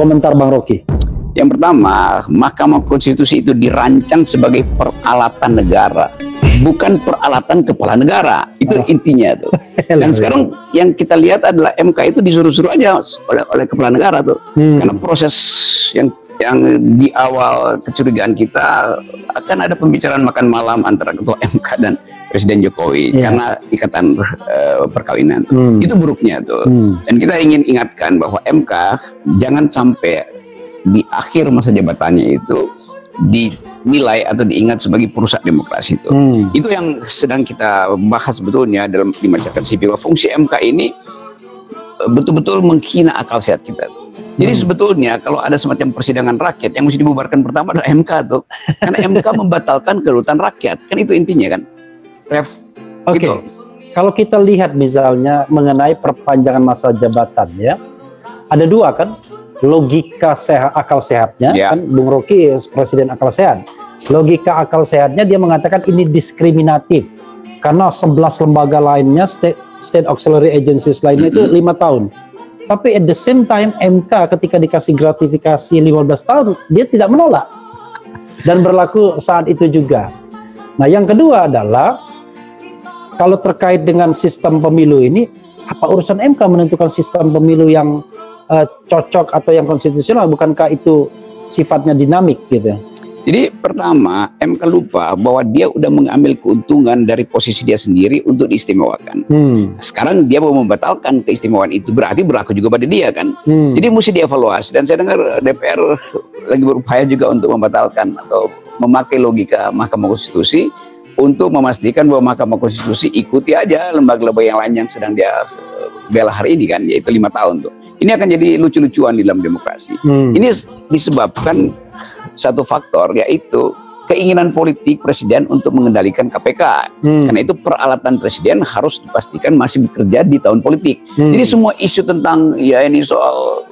Komentar Bang Rocky. Yang pertama, Mahkamah Konstitusi itu dirancang sebagai peralatan negara, bukan peralatan kepala negara. Itu intinya tuh. Dan sekarang yang kita lihat adalah MK itu disuruh-suruh aja oleh kepala negara tuh. Karena proses yang di awal kecurigaan kita akan ada pembicaraan makan malam antara ketua MK dan Presiden Jokowi karena ikatan perkawinan. Itu buruknya tuh. Dan kita ingin ingatkan bahwa MK jangan sampai di akhir masa jabatannya itu dinilai atau diingat sebagai perusak demokrasi itu. Itu yang sedang kita bahas sebetulnya di masyarakat sipil. Fungsi MK ini betul-betul menghina akal sehat kita tuh. Jadi sebetulnya kalau ada semacam persidangan rakyat yang mesti dibubarkan pertama adalah MK tuh. Karena MK membatalkan kedaulatan rakyat. Kan itu intinya kan. Oke. Gitu. Kalau kita lihat misalnya mengenai perpanjangan masa jabatan ya. Ada dua kan. Logika akal sehatnya kan Bung Rocky presiden akal sehat. Logika akal sehatnya dia mengatakan ini diskriminatif. Karena 11 lembaga lainnya state auxiliary agencies lainnya itu 5 tahun. Tapi at the same time MK ketika dikasih gratifikasi 15 tahun dia tidak menolak. Dan berlaku saat itu juga. Nah yang kedua adalah kalau terkait dengan sistem pemilu ini, apa urusan MK menentukan sistem pemilu yang cocok atau yang konstitusional? Bukankah itu sifatnya dinamik gitu? Jadi pertama MK lupa bahwa dia udah mengambil keuntungan dari posisi dia sendiri untuk diistimewakan. Sekarang dia mau membatalkan keistimewaan itu, berarti berlaku juga pada dia kan. Jadi mesti dievaluasi. Dan saya dengar DPR lagi berupaya juga untuk membatalkan atau memakai logika Mahkamah Konstitusi untuk memastikan bahwa Mahkamah Konstitusi ikuti aja lembaga-lembaga yang lain yang sedang dia bela hari ini kan, yaitu 5 tahun tuh. Ini akan jadi lucu-lucuan di dalam demokrasi. Ini disebabkan satu faktor, yaitu keinginan politik presiden untuk mengendalikan KPK. Karena itu peralatan presiden harus dipastikan masih bekerja di tahun politik. Jadi semua isu tentang ya ini soal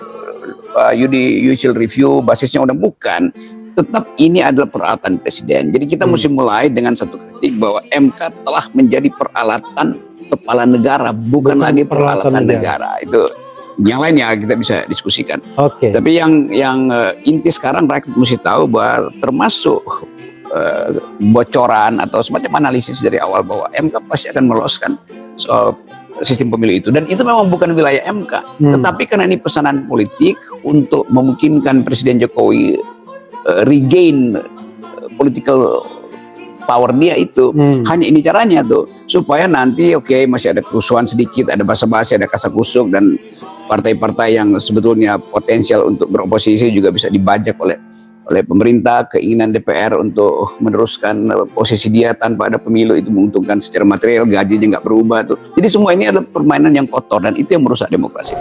judicial review basisnya udah bukan. Tetap ini adalah peralatan presiden. Jadi kita mesti mulai dengan satu kritik bahwa MK telah menjadi peralatan kepala negara, bukan lagi peralatan negara. Itu yang lainnya kita bisa diskusikan. Tapi yang inti sekarang rakyat mesti tahu bahwa termasuk bocoran atau semacam analisis dari awal bahwa MK pasti akan meloloskan soal sistem pemilu itu, dan itu memang bukan wilayah MK. Tetapi karena ini pesanan politik untuk memungkinkan Presiden Jokowi regain political power dia itu, hanya ini caranya tuh, supaya nanti masih ada kerusuhan sedikit, ada basa-basi, ada kasak-kusuk, dan partai-partai yang sebetulnya potensial untuk beroposisi juga bisa dibajak oleh pemerintah. Keinginan DPR untuk meneruskan posisi dia tanpa ada pemilu itu menguntungkan secara material, gajinya nggak berubah tuh. Jadi semua ini adalah permainan yang kotor dan itu yang merusak demokrasi.